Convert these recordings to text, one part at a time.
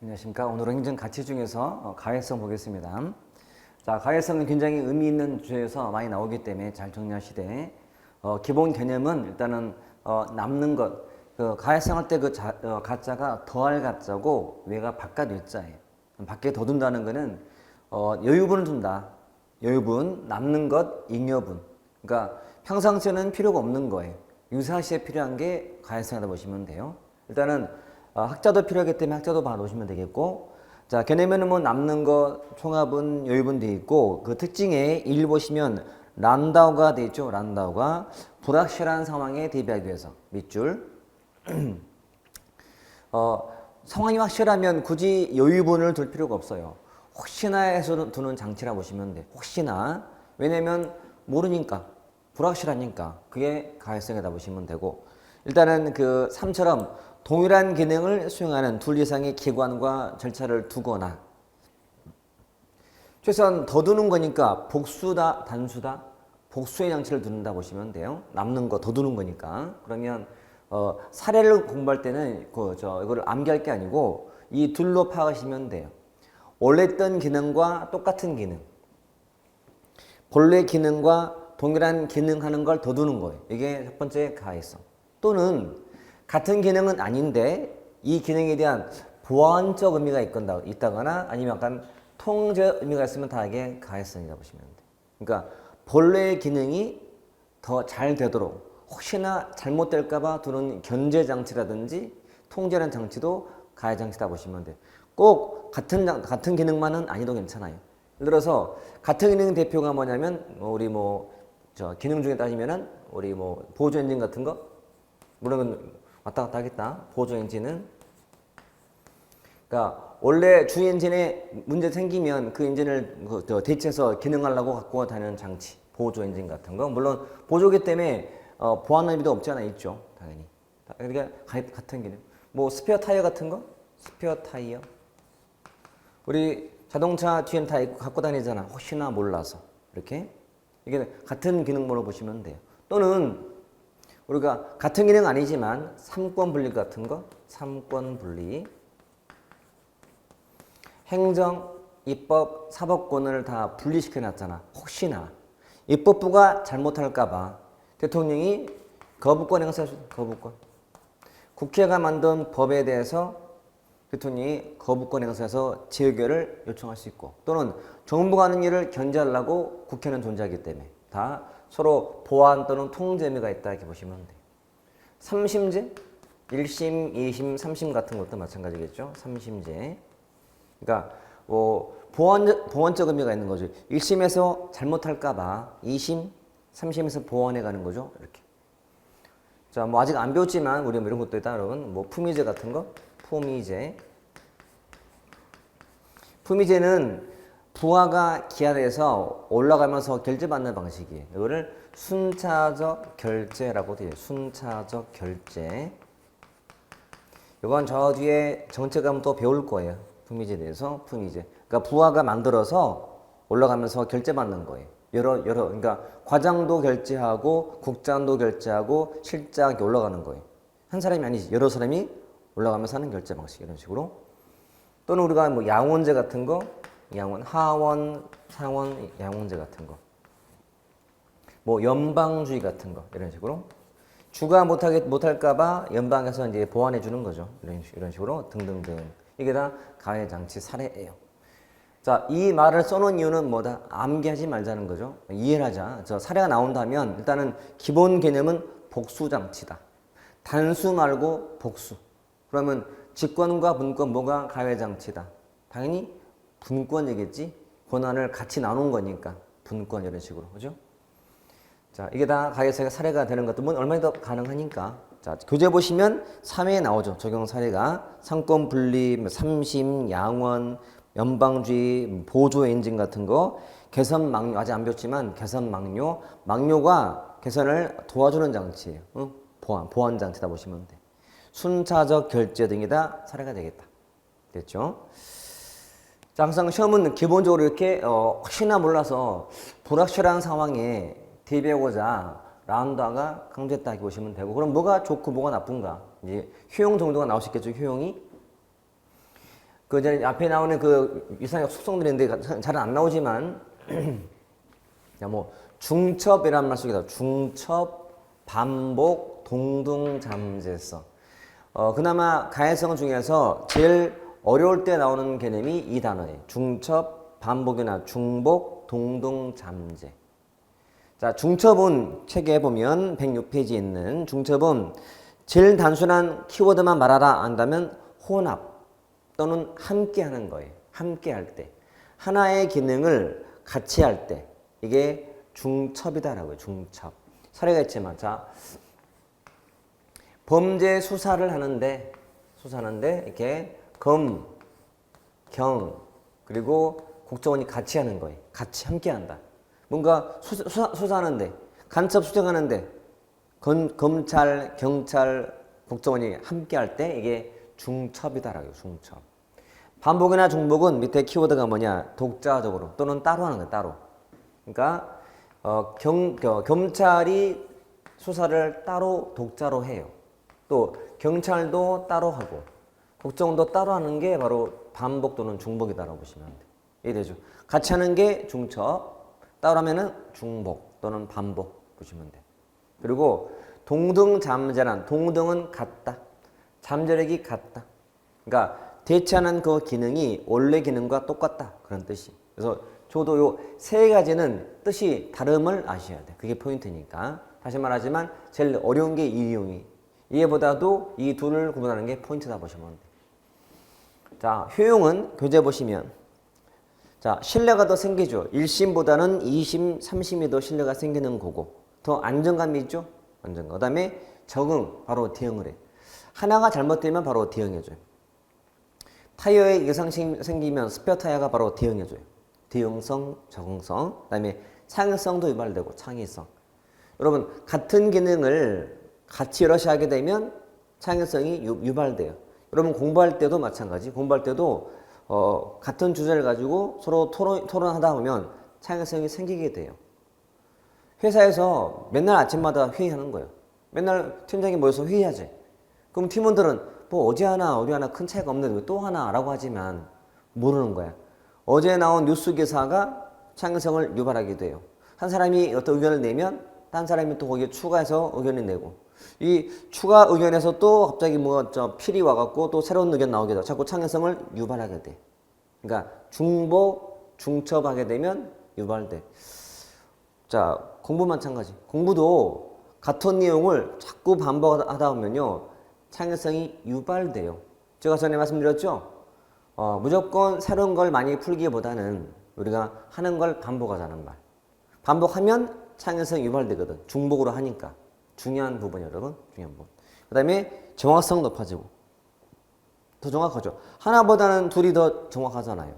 안녕하십니까. 오늘은 행정 가치 중에서 가해성 보겠습니다. 자, 가해성은 굉장히 의미 있는 주제에서 많이 나오기 때문에 잘 정리하시되, 기본 개념은 일단은 남는 것, 가해성 할 때 가짜가 더할 가짜고 외가 바깥 외자예요. 밖에 더 둔다는 거는 여유분을 둔다. 여유분, 남는 것, 잉여분. 그러니까 평상시에는 필요가 없는 거예요. 유사시에 필요한 게 가해성이라고 보시면 돼요. 일단은 학자도 필요하기 때문에 학자도 봐 놓으시면 되겠고, 자, 개념에는 뭐 남는 거, 총합은, 여유분 돼 있고, 그 특징에 1 보시면 란다우가 돼 있죠. 란다우가 불확실한 상황에 대비하기 위해서 밑줄. 상황이 확실하면 굳이 여유분을 둘 필요가 없어요. 혹시나 해서 두는 장치라 보시면 돼. 혹시나. 왜냐면 모르니까. 불확실하니까. 그게 가해성이다 보시면 되고. 일단은 그 3처럼 동일한 기능을 수행하는 둘 이상의 기관과 절차를 두거나, 최소한 더 두는 거니까 복수다, 단수다, 복수의 장치를 두는다 보시면 돼요. 남는 거 더 두는 거니까. 그러면 사례를 공부할 때는 이거를 암기할 게 아니고 이 둘로 파악하시면 돼요. 원래 있던 기능과 똑같은 기능, 본래 기능과 동일한 기능하는 걸 더 두는 거예요. 이게 첫 번째 가해성. 또는 같은 기능은 아닌데 이 기능에 대한 보완적 의미가 있다거나 아니면 약간 통제 의미가 있으면 다 이게 가해성이라고 보시면 돼요. 그러니까 본래의 기능이 더 잘 되도록 혹시나 잘못될까봐 두는 견제 장치라든지 통제하는 장치도 가해 장치다 보시면 돼요. 꼭 같은 기능만은 아니도 괜찮아요. 예를 들어서 같은 기능 대표가 뭐냐면 우리 기능 중에 따지면은 우리 보조 엔진 같은 거, 물론 왔다 갔다 하겠다. 보조 엔진은, 그러니까 원래 주 엔진에 문제 생기면 그 엔진을 대체해서 기능하려고 갖고 다니는 장치, 보조 엔진 같은 거. 물론 보조기 때문에 보완 의미도 없지 않아 있죠, 당연히. 그러니까 같은 기능. 스페어 타이어 같은 거, 스페어 타이어. 우리 자동차 뒤엔 다 갖고 다니잖아. 혹시나 몰라서 이렇게. 이게 같은 기능으로 보시면 돼요. 또는 우리가 같은 기능 아니지만 삼권 분리 같은 거, 삼권 분리. 행정, 입법, 사법권을 다 분리시켜 놨잖아. 혹시나 입법부가 잘못할까 봐 대통령이 거부권 행사해 줘. 거부권. 국회가 만든 법에 대해서 대통령이 거부권 행사해서 재의결을 요청할 수 있고, 또는 정부가 하는 일을 견제하려고 국회는 존재하기 때문에 다 서로 보완 또는 통제 의미가 있다 이렇게 보시면 돼요. 3심제, 1심, 2심, 3심 같은 것도 마찬가지겠죠. 3심제. 그러니까 보완적 의미가 있는 거죠. 1심에서 잘못할까 봐 2심, 3심에서 보완해 가는 거죠. 이렇게. 자, 아직 안 배웠지만 우리 이런 것도 따른 품위제 같은 거, 품위제. 품위제는 부하가 기한에서 올라가면서 결제받는 방식이에요. 이거를 순차적 결제라고 돼요. 순차적 결제. 이건 저 뒤에 정책 가면 또 배울 거예요. 품위제에 대해서. 품위제. 그러니까 부하가 만들어서 올라가면서 결제받는 거예요. 그러니까 과장도 결제하고 국장도 결제하고 실장이 올라가는 거예요. 한 사람이 아니지. 여러 사람이 올라가면서 하는 결제 방식. 이런 식으로. 또는 우리가 양원제 같은 거, 하원, 상원, 양원제 같은 거. 연방주의 같은 거. 이런 식으로. 주가 못할까봐 연방에서 이제 보완해 주는 거죠. 이런 식으로 등등등. 이게 다 가해장치 사례예요. 자, 이 말을 써놓은 이유는 뭐다? 암기하지 말자는 거죠. 이해를 하자. 사례가 나온다면 일단은 기본 개념은 복수장치다. 단수 말고 복수. 그러면 직권과 분권 뭐가 가해장치다? 당연히 분권이겠지. 권한을 같이 나눈 거니까 분권 이런 식으로. 그죠? 자, 이게 다 가해성의 사례가 되는 것도 얼마나 더 가능하니까. 자, 교재 보시면 3회에 나오죠. 적용 사례가. 상권 분리, 3심, 양원, 연방주의, 보조 엔진 같은 거, 개선 막료, 아직 안 배웠지만 개선 막료, 막료가 개선을 도와주는 장치예요. 보완 장치다 보시면 돼. 순차적 결제 등이다 사례가 되겠다. 됐죠? 자, 항상 시험은 기본적으로 이렇게 혹시나 몰라서 불확실한 상황에 대비하고자 라운드가 강조했다 이렇게 보시면 되고, 그럼 뭐가 좋고 뭐가 나쁜가? 이제 효용 정도가 나오시겠죠. 효용이 그 전에 앞에 나오는 그 이상의 속성들이 있는데 잘 안 나오지만 야, 뭐 중첩이라는 말 속에다 중첩, 반복, 동등잠재성. 그나마 가해성 중에서 제일 어려울 때 나오는 개념이 이 단어예요. 중첩, 반복이나 중복, 동등잠재. 자, 중첩은 책에 보면 106페이지에 있는 중첩은 제일 단순한 키워드만 말하라 한다면 혼합 또는 함께 하는 거예요. 함께 할 때. 하나의 기능을 같이 할 때. 이게 중첩이다라고요. 중첩. 사례가 있지만, 자, 범죄 수사를 하는데 이렇게 검, 경, 그리고 국정원이 같이 하는 거예요. 같이 함께 한다. 뭔가 수사하는데, 간첩 수정하는데, 검찰, 경찰, 국정원이 함께 할 때 이게 중첩이다라고요. 중첩. 반복이나 중복은 밑에 키워드가 뭐냐? 독자적으로 또는 따로 하는 거예요. 따로. 그러니까 검찰이 수사를 따로 독자로 해요. 또 경찰도 따로 하고 국정원도 따로 하는 게 바로 반복 또는 중복이다라고 보시면 돼요. 이해되죠? 같이 하는 게 중첩, 따로 하면은 중복 또는 반복 보시면 돼요. 그리고 동등잠재란 동등은 같다. 잠재력이 같다. 그러니까 대체하는 그 기능이 원래 기능과 똑같다. 그런 뜻이. 그래서 저도 요 세 가지는 뜻이 다름을 아셔야 돼. 그게 포인트니까. 다시 말하지만 제일 어려운 게 이용이. 이해보다도 이 둘을 구분하는 게 포인트다 보시면 돼. 자, 효용은 교재 보시면 자, 신뢰가 더 생기죠. 1심보다는 2심, 3심이 더 신뢰가 생기는 거고 더 안정감이 있죠. 안정감. 그 다음에 적응, 바로 대응을 해. 하나가 잘못되면 바로 대응해줘요. 타이어에 이상 생기면 스페어 타이어가 바로 대응해줘요. 대응성, 적응성, 그 다음에 창의성도 유발되고 창의성. 여러분 같은 기능을 같이 여럿이 하게 되면 창의성이 유발돼요. 여러분 공부할 때도 마찬가지. 공부할 때도 같은 주제를 가지고 서로 토론하다 보면 창의성이 생기게 돼요. 회사에서 맨날 아침마다 회의하는 거예요. 맨날 팀장이 모여서 회의하지. 그럼 팀원들은 뭐 어제 하나 큰 차이가 없는데 왜 또 하나라고 하지만 모르는 거야. 어제 나온 뉴스 기사가 창의성을 유발하게 돼요. 한 사람이 어떤 의견을 내면 딴 사람이 또 거기에 추가해서 의견을 내고 이 추가 의견에서 또 갑자기 뭐 필이 와갖고 또 새로운 의견 나오게 돼요. 자꾸 창의성을 유발하게 돼. 그러니까 중복, 중첩하게 되면 유발돼. 자, 공부 마찬가지. 공부도 같은 내용을 자꾸 반복하다 보면요. 창의성이 유발돼요. 제가 전에 말씀드렸죠? 무조건 새로운 걸 많이 풀기보다는 우리가 하는 걸 반복하자는 말. 반복하면 창의성이 유발되거든. 중복으로 하니까. 중요한 부분이에요, 여러분. 중요한 부분. 그 다음에 정확성 높아지고. 더 정확하죠. 하나보다는 둘이 더 정확하잖아요.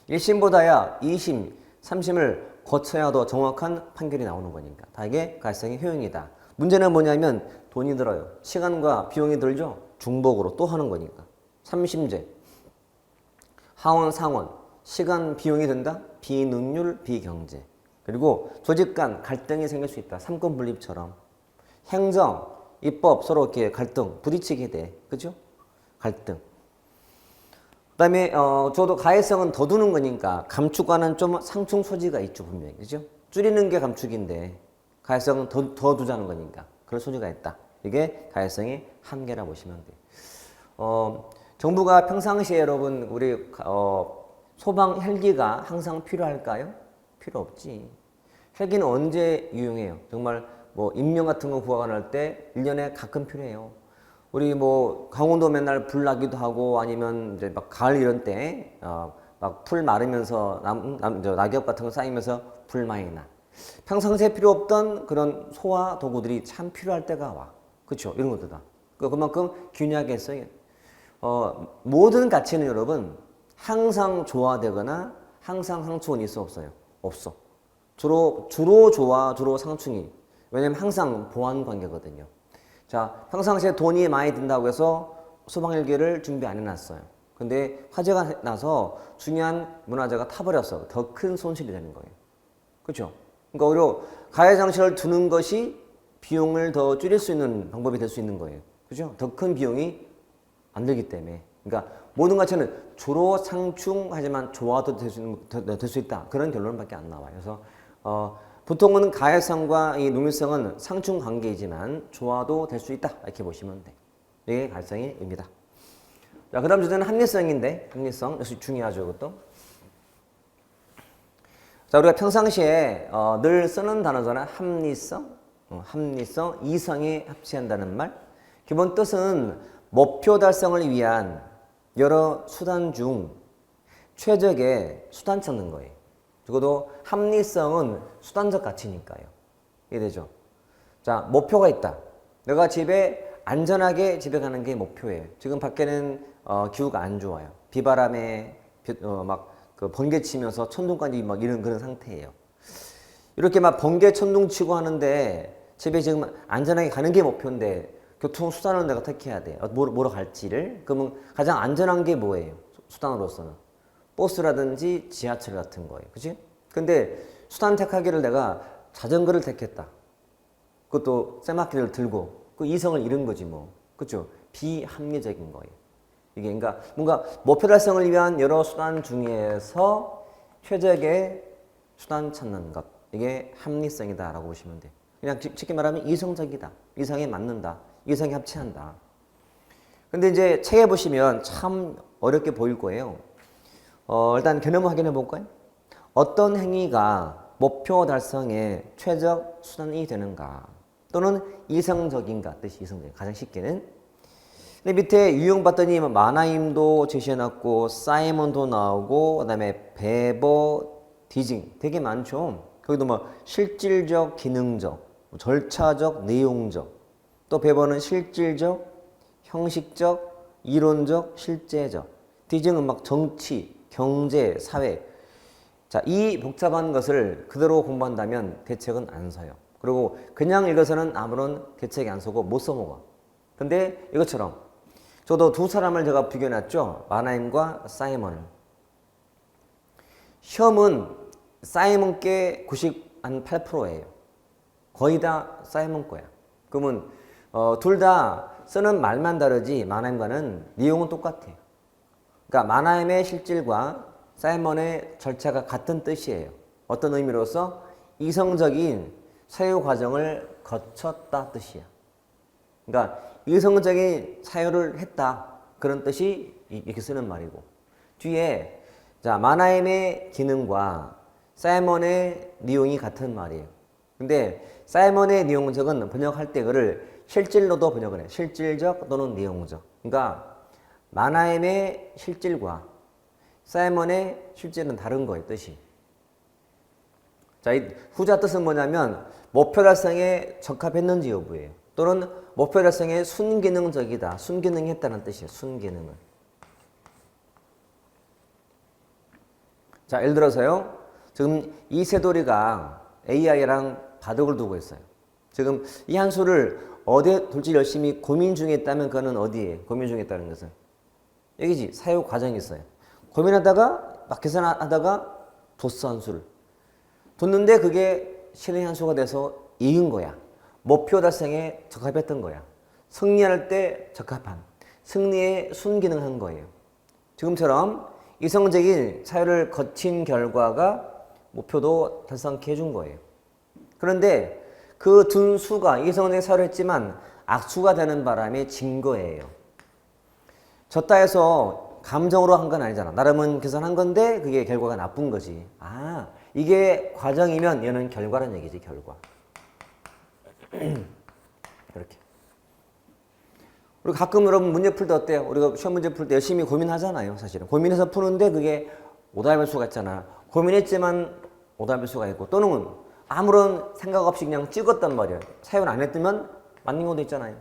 1심보다야 2심, 3심을 거쳐야 더 정확한 판결이 나오는 거니까. 다 이게 가해성의 효용이다. 문제는 뭐냐면 돈이 들어요. 시간과 비용이 들죠. 중복으로 또 하는 거니까. 3심제. 하원, 상원. 시간, 비용이 든다. 비능률, 비경제. 그리고 조직 간 갈등이 생길 수 있다. 삼권 분립처럼. 행정, 입법 서로 이렇게 갈등, 부딪히게 돼. 그죠? 갈등. 그 다음에 저도 가해성은 더 두는 거니까 감축과는 좀 상충 소지가 있죠. 분명히. 그죠? 줄이는 게 감축인데 가해성은 더 두자는 거니까. 그럴 소지가 있다. 이게 가해성의 한계라 보시면 돼요. 정부가 평상시에 여러분 우리 소방 헬기가 항상 필요할까요? 필요 없지. 헬기는 언제 유용해요? 정말 뭐 인명 같은 거 구하관할 때 1년에 가끔 필요해요. 우리 뭐 강원도 맨날 불 나기도 하고 아니면 이제 막 가을 이런 때 막 풀 마르면서 낙엽 같은 거 쌓이면서 불 많이 나. 평상시에 필요 없던 그런 소화 도구들이 참 필요할 때가 와. 그렇죠? 이런 것들 다. 그만큼 균약에 써요. 모든 가치는 여러분 항상 조화되거나 항상 상충은 있어 없어요? 없어. 주로 조화, 주로 상충이. 왜냐면 항상 보완 관계거든요. 자, 평상시에 돈이 많이 든다고 해서 소방헬기를 준비 안 해놨어요. 근데 화재가 나서 중요한 문화재가 타버렸어. 더 큰 손실이 되는 거예요. 그렇죠? 그러니까 오히려 가해 장치를 두는 것이 비용을 더 줄일 수 있는 방법이 될 수 있는 거예요. 그죠? 더 큰 비용이 안 들기 때문에. 그러니까 모든 가치는 주로 상충하지만 조화도 될 수 있다. 그런 결론밖에 안 나와요. 그래서 보통은 가해성과 이 농밀성은 상충 관계이지만 조화도 될 수 있다. 이렇게 보시면 돼. 이게 가해성의 의미다. 자, 그 다음 주제는 합리성인데, 합리성. 역시 중요하죠, 이것도. 자, 우리가 평상시에 늘 쓰는 단어잖아. 합리성, 합리성, 이성에 합치한다는 말. 기본 뜻은 목표 달성을 위한 여러 수단 중 최적의 수단 찾는 거예요. 적어도 합리성은 수단적 가치니까요. 이해되죠? 자, 목표가 있다. 내가 집에 안전하게 집에 가는 게 목표예요. 지금 밖에는 기후가 안 좋아요. 비바람에 막 그 번개 치면서 천둥까지 막 이런 그런 상태예요. 이렇게 막 번개 천둥 치고 하는데 집에 지금 안전하게 가는 게 목표인데 교통수단을 내가 택해야 돼. 뭐로 갈지를. 그러면 가장 안전한 게 뭐예요? 수단으로서는. 버스라든지 지하철 같은 거예요. 그치? 근데 수단 택하기를 내가 자전거를 택했다. 그것도 쇠바퀴를 들고 그 이성을 잃은 거지 뭐. 그쵸? 비합리적인 거예요. 이게 그러니까 뭔가 목표 달성을 위한 여러 수단 중에서 최적의 수단 찾는 것. 이게 합리성이다라고 보시면 돼요. 그냥 쉽게 말하면 이성적이다. 이성에 맞는다. 이성에 합치한다. 근데 이제 책에 보시면 참 어렵게 보일 거예요. 일단 개념을 확인해 볼까요? 어떤 행위가 목표 달성에 최적 수단이 되는가? 또는 이성적인가? 뜻이 이성적인. 가장 쉽게는. 근데 밑에 유형 봤더니 마나임도 제시해놨고 사이먼도 나오고 그다음에 베버, 디징 되게 많죠. 거기도 뭐 실질적, 기능적, 절차적, 내용적. 또 베버는 실질적, 형식적, 이론적, 실제적. 디징은 막 정치, 경제, 사회. 자, 이 복잡한 것을 그대로 공부한다면 대책은 안 서요. 그리고 그냥 읽어서는 아무런 대책이 안 서고 못 써먹어. 근데 이것처럼 저도 두 사람을 제가 비교해놨죠. 마나임과 사이먼을. 시험은 사이먼 게 98%예요. 거의 다 사이먼 거야. 그러면 둘 다 쓰는 말만 다르지 마나임과는 내용은 똑같아요. 그러니까 마나임의 실질과 사이먼의 절차가 같은 뜻이에요. 어떤 의미로서 이성적인 사유 과정을 거쳤다 뜻이야. 그러니까 이성적인 사유를 했다. 그런 뜻이 이렇게 쓰는 말이고. 뒤에 자 마나임의 기능과 사이먼의 내용이 같은 말이에요. 근데 사이먼의 내용적은 번역할 때 그를 실질로도 번역을 해요. 실질적 또는 내용적. 그러니까 마나임의 실질과 사이먼의 실질은 다른 거예요. 뜻이. 자, 이 후자 뜻은 뭐냐면 목표 달성에 적합했는지 여부예요. 또는 목표 달성에 순기능적이다. 순기능했다는 뜻이에요. 순기능은. 자, 예를 들어서요. 지금 이 새돌이가 AI랑 바둑을 두고 있어요. 지금 이 한 수를 어디에 둘지 열심히 고민 중에 있다면 그거는 어디에 고민 중에 있다는 것은? 여기지. 사유 과정이 있어요. 고민하다가 막 계산하다가 뒀어 한 수를. 뒀는데 그게 실행 한 수가 돼서 이긴 거야. 목표 달성에 적합했던 거야. 승리할 때 적합한. 승리에 순기능한 거예요. 지금처럼 이성적인 사유를 거친 결과가 목표도 달성케 해준 거예요. 그런데 그 둔 수가 이성적인 사유를 했지만 악수가 되는 바람에 진 거예요. 졌다 해서 감정으로 한 건 아니잖아. 나름은 계산한 건데 그게 결과가 나쁜 거지. 아, 이게 과정이면 얘는 결과란 얘기지, 결과. 이렇게. 그리고 가끔 여러분 문제 풀 때 어때요? 우리가 시험 문제 풀 때 열심히 고민하잖아요, 사실은. 고민해서 푸는데 그게 오답일 수가 있잖아. 고민했지만 오답일 수가 있고, 또는 아무런 생각 없이 그냥 찍었단 말이에요. 사연 안 했으면 맞는 것도 있잖아요.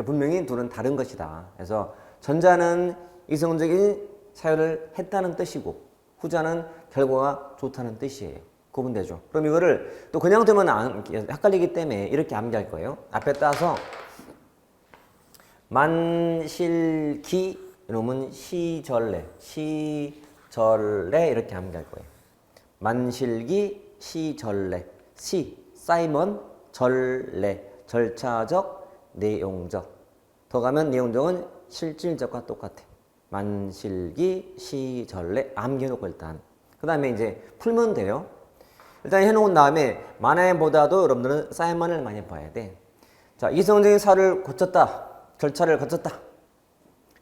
분명히 둘은 다른 것이다. 그래서 전자는 이성적인 사유를 했다는 뜻이고, 후자는 결과가 좋다는 뜻이에요. 구분되죠. 그럼 이거를 또 그냥 되면 헷갈리기 때문에 이렇게 암기할 거예요. 앞에 따서 만실기 이러면 시절래 이렇게 암기할 거예요. 만실기 시절래 사이먼 절래 절차적 내용적 더 가면 내용적은 실질적과 똑같아. 만실기, 시전래 암기해놓고 일단 그 다음에 이제 풀면 돼요. 일단 해놓은 다음에 만화보다도 여러분들은 사이먼을 많이 봐야 돼. 자, 이성적인 사를 고쳤다. 절차를 거쳤다.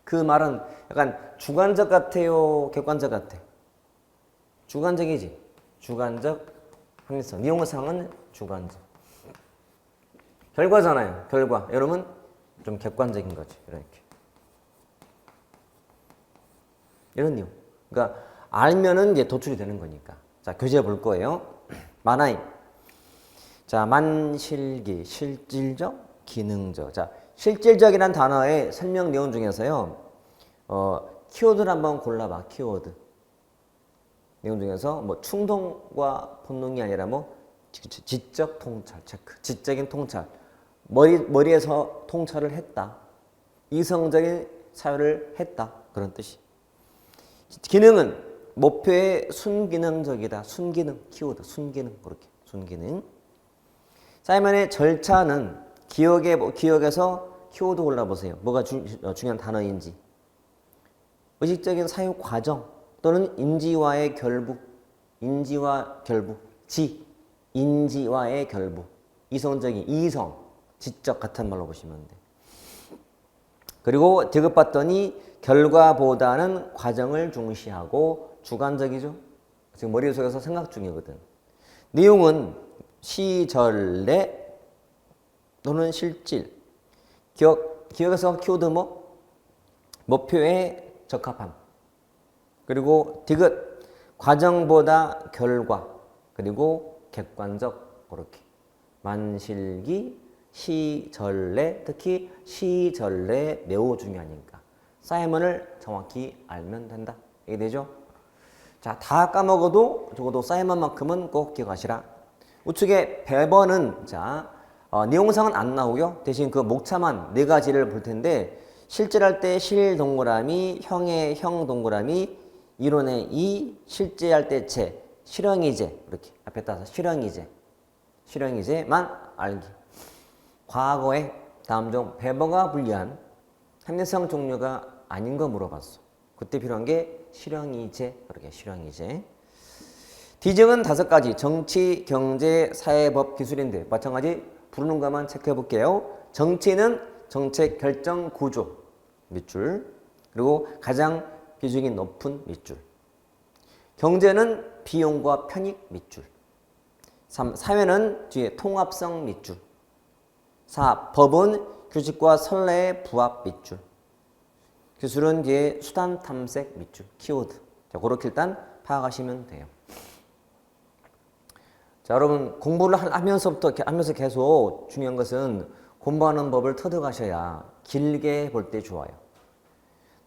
그 말은 약간 주관적 같아요? 객관적 같아? 주관적이지. 주관적 확률성. 니용상은 주관적. 결과잖아요. 결과. 여러분 좀 객관적인 거지. 이렇게. 이런 내용. 그러니까 알면은 이제 도출이 되는 거니까. 자, 교재 볼 거예요. 만화임. 자, 만실기, 실질적, 기능적. 자, 실질적이란 단어의 설명 내용 중에서요. 키워드를 한번 골라봐. 키워드. 내용 중에서 뭐 충동과 본능이 아니라 뭐 지적 통찰 체크. 지적인 통찰. 머리에서 통찰을 했다. 이성적인 사유를 했다. 그런 뜻이. 기능은 목표의 순기능적이다. 순기능 키워드. 순기능 그렇게. 순기능. 사이먼의 절차는 기억에서 키워드 골라보세요. 뭐가 중요한 단어인지. 의식적인 사유 과정 또는 인지와의 결부. 인지와 결부. 인지와의 결부. 이성적인 이성. 지적 같은 말로 보시면 돼. 그리고 디귿봤더니 결과보다는 과정을 중시하고 주관적이죠. 지금 머릿속에서 생각 중이거든. 내용은 시전래 또는 실질. 기억에서 키워드 뭐? 목표에 적합함. 그리고 디귿. 과정보다 결과. 그리고 객관적. 그렇게. 만실기, 시전래. 특히 시전래 매우 중요하니까. 사이먼을 정확히 알면 된다. 이게 되죠? 자, 다 까먹어도 적어도 사이먼만큼은 꼭 기억하시라. 우측에 배번은 자 내용상은 안 나오고요. 대신 그 목차만 네 가지를 볼 텐데 실질할 때 실 동그라미, 형의 형 동그라미, 이론의 이, 실제할 때 제, 실형이제 이렇게 앞에 따서 실형이제만 알기. 과거에 다음 중 배번과 불리한 합리성 종류가 아닌 거 물어봤어. 그때 필요한 게 실형이제 그렇게 실형이제. 디증은 5가지 정치, 경제, 사회법, 기술인데 마찬가지 부르는 것만 체크해 볼게요. 정치는 정책 결정 구조 밑줄 그리고 가장 비중이 높은 밑줄. 경제는 비용과 편익 밑줄. 3. 사회는 뒤에 통합성 밑줄. 4. 법은 규칙과 선례의 부합 밑줄. 기술은 뒤에 수단 탐색 밑줄. 키워드. 자, 그렇게 일단 파악하시면 돼요. 자, 여러분 공부를 하면서 계속 중요한 것은 공부하는 법을 터득하셔야 길게 볼 때 좋아요.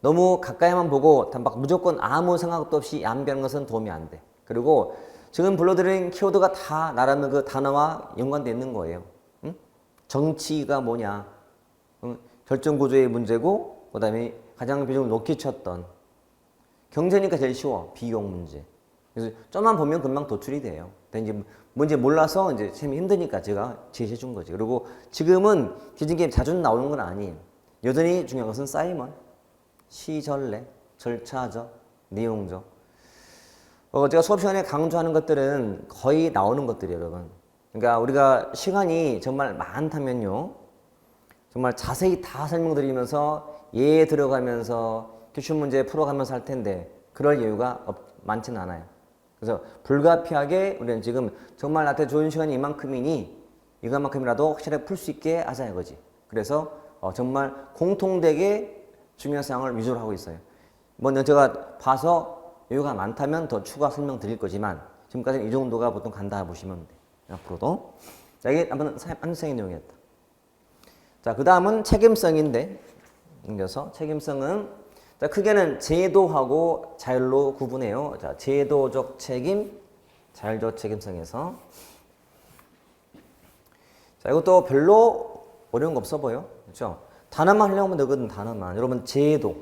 너무 가까이만 보고 막 무조건 아무 생각도 없이 암기하는 것은 도움이 안 돼. 그리고 지금 불러드린 키워드가 다 나라는 그 단어와 연관되어 있는 거예요. 응? 정치가 뭐냐? 응? 결정구조의 문제고 그 다음에 가장 비중을 높게 쳤던 경제니까 제일 쉬워. 비용 문제. 그래서 좀만 보면 금방 도출이 돼요. 근데 이제 뭔지 몰라서 이제 쌤이 힘드니까 제가 제시해 준 거지. 그리고 지금은 기준게임 자주 나오는 건 아니에요. 여전히 중요한 것은 사이먼, 시전래, 절차적, 내용적. 제가 수업 시간에 강조하는 것들은 거의 나오는 것들이에요, 여러분. 그러니까 우리가 시간이 정말 많다면요. 정말 자세히 다 설명드리면서 예에 들어가면서 기출문제 풀어가면서 할 텐데 그럴 여유가 많지는 않아요. 그래서 불가피하게 우리는 지금 정말 나한테 좋은 시간이 이만큼이니 이것만큼이라도 확실하게 풀 수 있게 하자 이거지. 그래서 정말 공통되게 중요한 사항을 위주로 하고 있어요. 먼저 제가 봐서 여유가 많다면 더 추가 설명 드릴 거지만 지금까지는 이 정도가 보통 간다 보시면 돼요. 앞으로도. 자, 이게 한번 합리성의 내용이었다. 자, 그 다음은 책임성인데 넘겨서 책임성은 자, 크게는 제도하고 자율로 구분해요. 자, 제도적 책임, 자율적 책임성에서. 자, 이것도 별로 어려운 거 없어 보여. 그렇죠? 단어만 하려고 하면 되거든, 단어만. 여러분, 제도.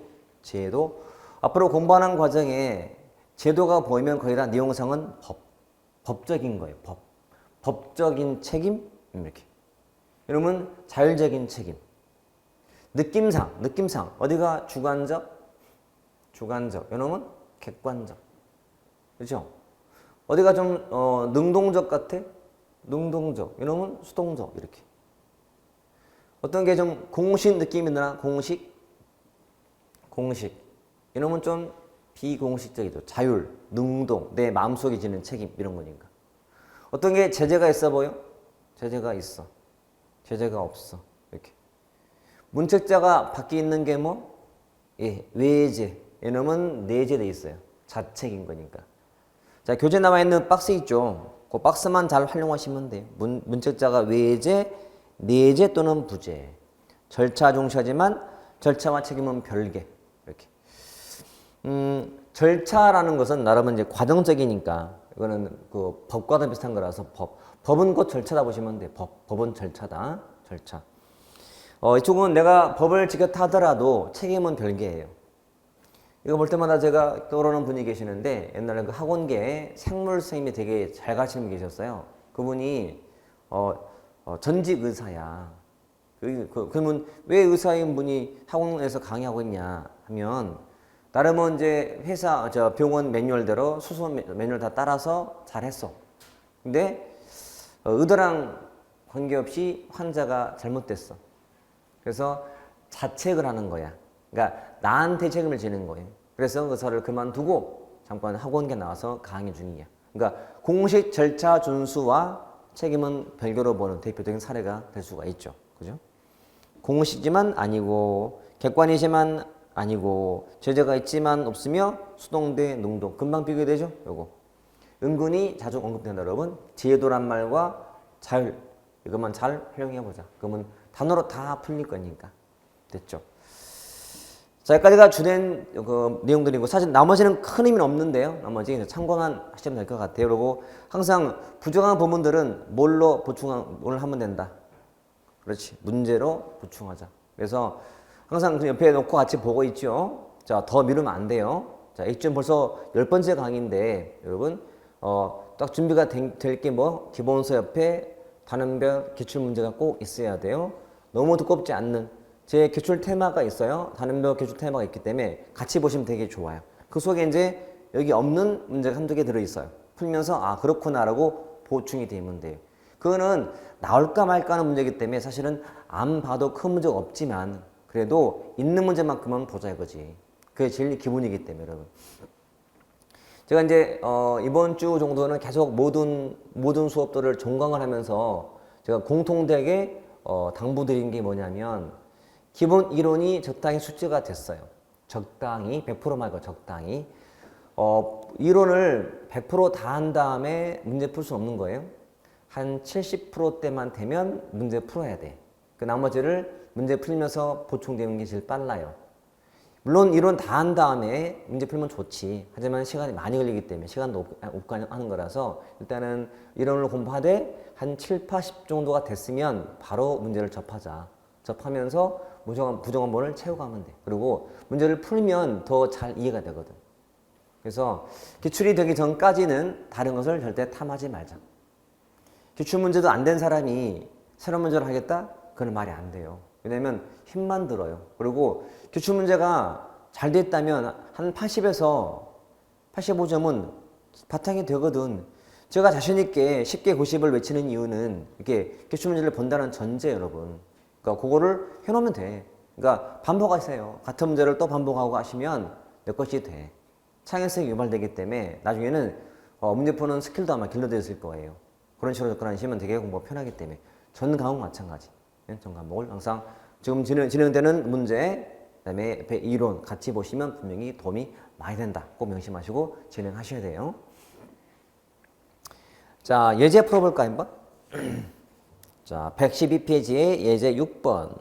앞으로 공부하는 과정에 제도가 보이면 거의 다 내용상은 법적인 거예요. 법적인 책임, 이렇게. 여러분, 자율적인 책임. 느낌상. 어디가 주관적? 주관적. 이놈은 객관적. 그렇죠? 어디가 좀 능동적 같아? 능동적. 이놈은 수동적. 이렇게. 어떤 게 좀 공식 느낌이 드나? 공식. 이놈은 좀 비공식적이죠. 자율, 능동, 내 마음속에 지는 책임 이런 거니까. 어떤 게 제재가 있어 보여? 제재가 있어. 제재가 없어. 이렇게. 문책자가 밖에 있는 게 뭐? 예, 외제. 이놈은 내재돼 있어요. 자책인 거니까. 자, 교재 나와 있는 박스 있죠. 그 박스만 잘 활용하시면 돼요. 문책자가 외제, 내재 또는 부재. 절차 중시하지만 절차와 책임은 별개. 이렇게. 절차라는 것은 나름은 이제 과정적이니까 이거는 그 법과도 비슷한 거라서 법은 곧 절차다 보시면 돼요. 법은 절차다. 절차. 이쪽은 내가 법을 지켰다 하더라도 책임은 별개예요. 이거 볼 때마다 제가 떠오르는 분이 계시는데 옛날에 그 학원계에 생물 선생님이 되게 잘 가르치는 분이 계셨어요. 그분이 전직 의사야. 그러면 왜 의사인 분이 학원에서 강의하고 있냐 하면 나름은 이제 회사 병원 매뉴얼대로 수소 매뉴얼 다 따라서 잘했어. 근데 의도랑 관계없이 환자가 잘못됐어. 그래서 자책을 하는 거야. 그러니까 나한테 책임을 지는 거예요. 그래서 의사를 그만두고 잠깐 학원계 나와서 강의 중이야. 그러니까 공식 절차 준수와 책임은 별개로 보는 대표적인 사례가 될 수가 있죠. 그죠? 공식이지만 아니고 객관이지만 아니고 제재가 있지만 없으며 수동 대 능동. 금방 비교되죠? 요거. 은근히 자주 언급된다 여러분. 제도란 말과 자율. 이것만 잘 활용해 보자. 그러면 단어로 다 풀릴 거니까. 됐죠? 자, 여기까지가 주된 그 내용들이고 사실 나머지는 큰 의미는 없는데요. 나머지 참고만 하시면 될 것 같아요. 그리고 항상 부정한 부분들은 뭘 하면 된다. 그렇지. 문제로 보충하자. 그래서 항상 옆에 놓고 같이 보고 있죠. 자, 더 미루면 안 돼요. 자, 이쯤 벌써 10번째 강의인데 여러분 딱 준비가 될 게 뭐 기본서 옆에 단원별 기출문제가 꼭 있어야 돼요. 너무 두껍지 않는 제 기출 테마가 있어요. 단원별 기출 테마가 있기 때문에 같이 보시면 되게 좋아요. 그 속에 이제 여기 없는 문제가 한두 개 들어있어요. 풀면서 아 그렇구나라고 보충이 되면 돼요. 그거는 나올까 말까 하는 문제이기 때문에 사실은 안 봐도 큰 문제가 없지만 그래도 있는 문제만큼은 보자 이거지. 그게 제일 기본이기 때문에 여러분. 제가 이제 이번 주 정도는 계속 모든 수업들을 종강을 하면서 제가 공통되게 당부드린 게 뭐냐면 기본 이론이 적당히 숙지가 됐어요. 적당히 100% 말고 적당히 이론을 100% 다 한 다음에 문제 풀 수 없는 거예요. 한 70%대만 되면 문제 풀어야 돼. 그 나머지를 문제 풀면서 보충되는 게 제일 빨라요. 물론 이론 다 한 다음에 문제 풀면 좋지. 하지만 시간이 많이 걸리기 때문에 시간도 없고 하는 거라서 일단은 이론을 공부하되 한 7, 80 정도가 됐으면 바로 문제를 접하자. 접하면서 부정원본을 채워가면 돼. 그리고 문제를 풀면 더 잘 이해가 되거든. 그래서 기출이 되기 전까지는 다른 것을 절대 탐하지 말자. 기출 문제도 안 된 사람이 새로운 문제를 하겠다? 그건 말이 안 돼요. 왜냐면 힘만 들어요. 그리고 기출 문제가 잘 됐다면 한 80에서 85점은 바탕이 되거든. 제가 자신 있게 쉽게 90을 외치는 이유는 이렇게 기출 문제를 본다는 전제 여러분. 그러니까 그거를 해놓으면 돼. 그러니까 반복하세요. 같은 문제를 또 반복하고 하시면 몇 것이 돼. 창의성이 유발되기 때문에 나중에는 문제 푸는 스킬도 아마 길러져 있을 거예요. 그런 식으로 접근하시면 되게 공부가 편하기 때문에 전 과목 마찬가지. 전 과목을 항상 지금 진행되는 문제 그다음에 옆에 이론 같이 보시면 분명히 도움이 많이 된다. 꼭 명심하시고 진행하셔야 돼요. 자, 예제 풀어볼까 한번? 자, 112페이지의 예제 6번.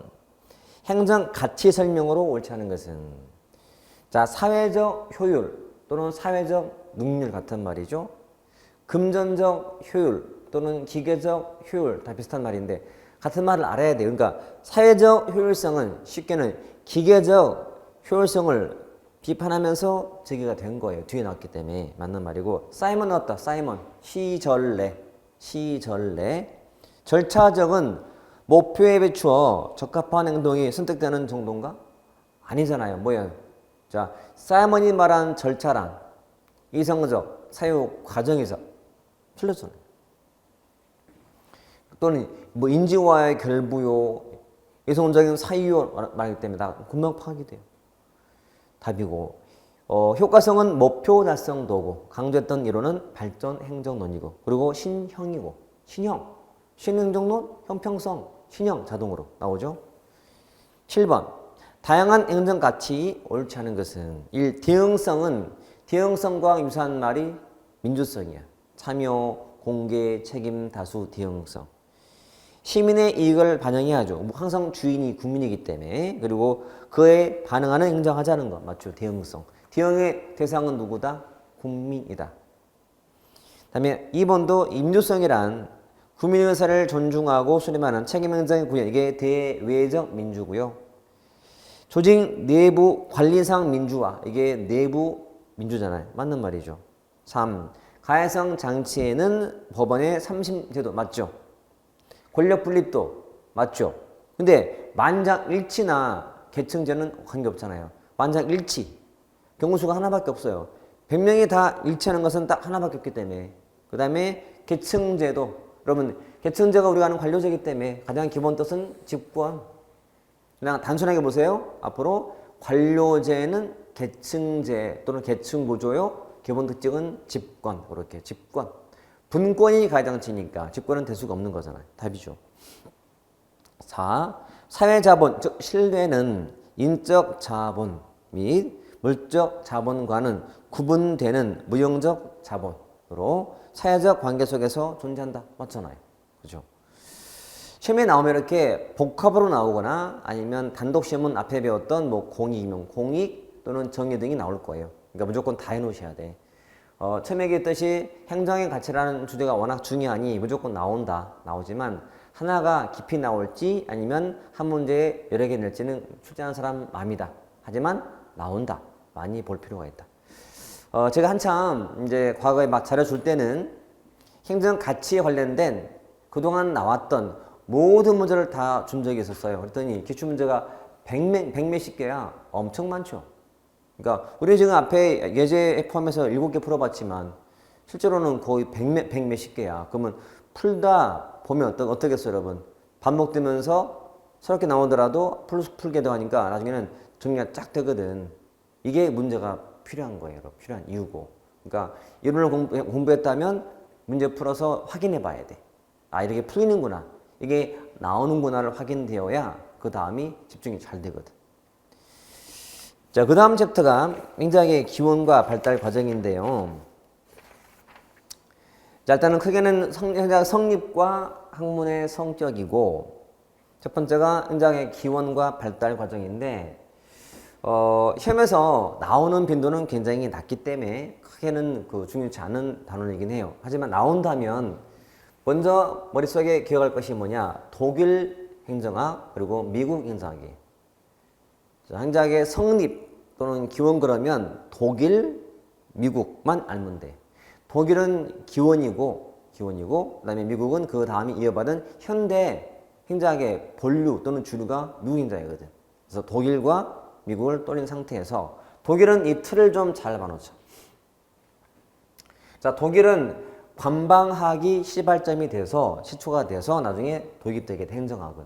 행정 가치 설명으로 옳지 않은 것은 자, 사회적 효율 또는 사회적 능률 같은 말이죠. 금전적 효율 또는 기계적 효율 다 비슷한 말인데 같은 말을 알아야 돼요. 그러니까 사회적 효율성은 쉽게는 기계적 효율성을 비판하면서 제기가 된 거예요. 뒤에 나왔기 때문에 맞는 말이고 사이먼 나왔다. 사이먼 시전례 절차적은 목표에 비추어 적합한 행동이 선택되는 정도인가? 아니잖아요. 뭐야? 자, 사이먼이 말한 절차란 이성적 사유 과정에서 틀렸잖아요. 또는 뭐 인지와의 결부요, 이성적인 사유요 말하기 때문에 다 금방 파악이 돼요. 답이고, 효과성은 목표 달성 도구, 강조했던 이론은 발전 행정론이고, 그리고 신형이고, 신형, 신행정론, 형평성, 신형 자동으로 나오죠. 7번, 다양한 행정 가치 옳지 않은 것은 1. 대응성과 유사한 말이 민주성이야. 참여, 공개, 책임, 다수, 대응성. 시민의 이익을 반영해야죠. 항상 주인이 국민이기 때문에. 그리고 그에 반응하는 행정하자는 것 맞죠. 대응성. 대응의 대상은 누구다? 국민이다. 다음에 2번도 민주성이란 국민의 의사를 존중하고 수렴하는 책임행정의 구현. 이게 대외적 민주고요. 조직 내부 관리상 민주화. 이게 내부 민주잖아요. 맞는 말이죠. 3. 가해성 장치에는 법원의 3심제도 맞죠. 권력 분립도 맞죠. 근데 만장일치나 계층제는 관계없잖아요. 만장일치. 경우수가 하나밖에 없어요. 100명이 다 일치하는 것은 딱 하나밖에 없기 때문에. 그 다음에 계층제도. 여러분 계층제가 우리가 아는 관료제이기 때문에 가장 기본 뜻은 집권. 그냥 단순하게 보세요. 앞으로 관료제는 계층제 또는 계층구조요. 기본 특징은 집권. 그렇게 집권. 분권이 가해장치니까 집권은 될 수가 없는 거잖아요. 답이죠. 4. 사회자본, 즉 신뢰는 인적 자본 및 물적 자본과는 구분되는 무형적 자본으로 사회적 관계 속에서 존재한다. 맞잖아요. 그죠? 시험에 나오면 이렇게 복합으로 나오거나 아니면 단독 시험은 앞에 배웠던 뭐 공익, 공익 또는 정의 등이 나올 거예요. 그러니까 무조건 다 해놓으셔야 돼. 처음에 얘기했듯이 행정의 가치라는 주제가 워낙 중요하니 무조건 나오지만 하나가 깊이 나올지 아니면 한 문제에 여러 개 낼지는 출제하는 사람 마음이다. 하지만 나온다. 많이 볼 필요가 있다. 제가 한참 이제 과거에 막 자료 줄 때는 행정 가치에 관련된 그동안 나왔던 모든 문제를 다 준 적이 있었어요. 그랬더니 기출문제가 100몇십 개야. 엄청 많죠. 그러니까 우리 지금 앞에 예제 포함해서 7개 풀어봤지만 실제로는 거의 100몇십 개야. 그러면 풀다 보면 어떻겠어요, 여러분? 반복되면서 새롭게 나오더라도 풀게 더 하니까 나중에는 정리가 쫙 되거든. 이게 문제가 필요한 거예요, 여러분. 필요한 이유고. 그러니까 이론을 공부했다면 문제 풀어서 확인해 봐야 돼. 아, 이렇게 풀리는구나. 이게 나오는구나를 확인되어야 그 다음이 집중이 잘 되거든. 자, 그 다음 챕터가 굉장히 기원과 발달 과정인데요. 자, 일단은 크게는 성립과 학문의 성격이고, 첫 번째가 굉장히 기원과 발달 과정인데, 시험에서 나오는 빈도는 굉장히 낮기 때문에 크게는 중요치 않은 단원이긴 해요. 하지만 나온다면 먼저 머릿속에 기억할 것이 뭐냐? 독일 행정학 그리고 미국 행정학이에요. 행정학의 성립 또는 기원 그러면 독일, 미국만 알면 돼. 독일은 기원이고 그다음에 미국은 그 다음에 이어받은 현대 행정학의 본류 또는 주류가 미국 행정학이거든. 그래서 독일과 미국을 떠올린 상태에서 독일은 이 틀을 좀 잘 봐놓자. 자, 독일은 관방학이 시발점이 돼서 시초가 돼서 나중에 도입되게 돼, 행정학은.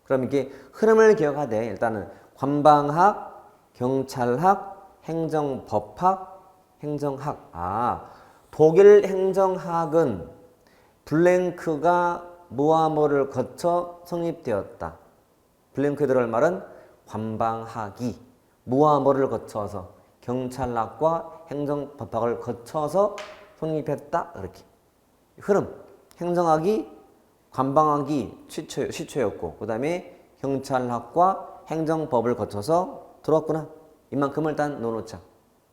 그럼 이게 흐름을 기억하되 일단은 관방학, 경찰학, 행정법학, 행정학. 독일 행정학은 블랭크가 뭐를 거쳐 성립되었다. 블랭크에 들어갈 말은 관방학이 뭐를 거쳐서 경찰학과 행정법학을 거쳐서 성립했다. 이렇게 흐름. 행정학이 관방학이 시초였고 그 다음에 경찰학과 행정법을 거쳐서 들어왔구나. 이만큼을 일단 넣어놓자.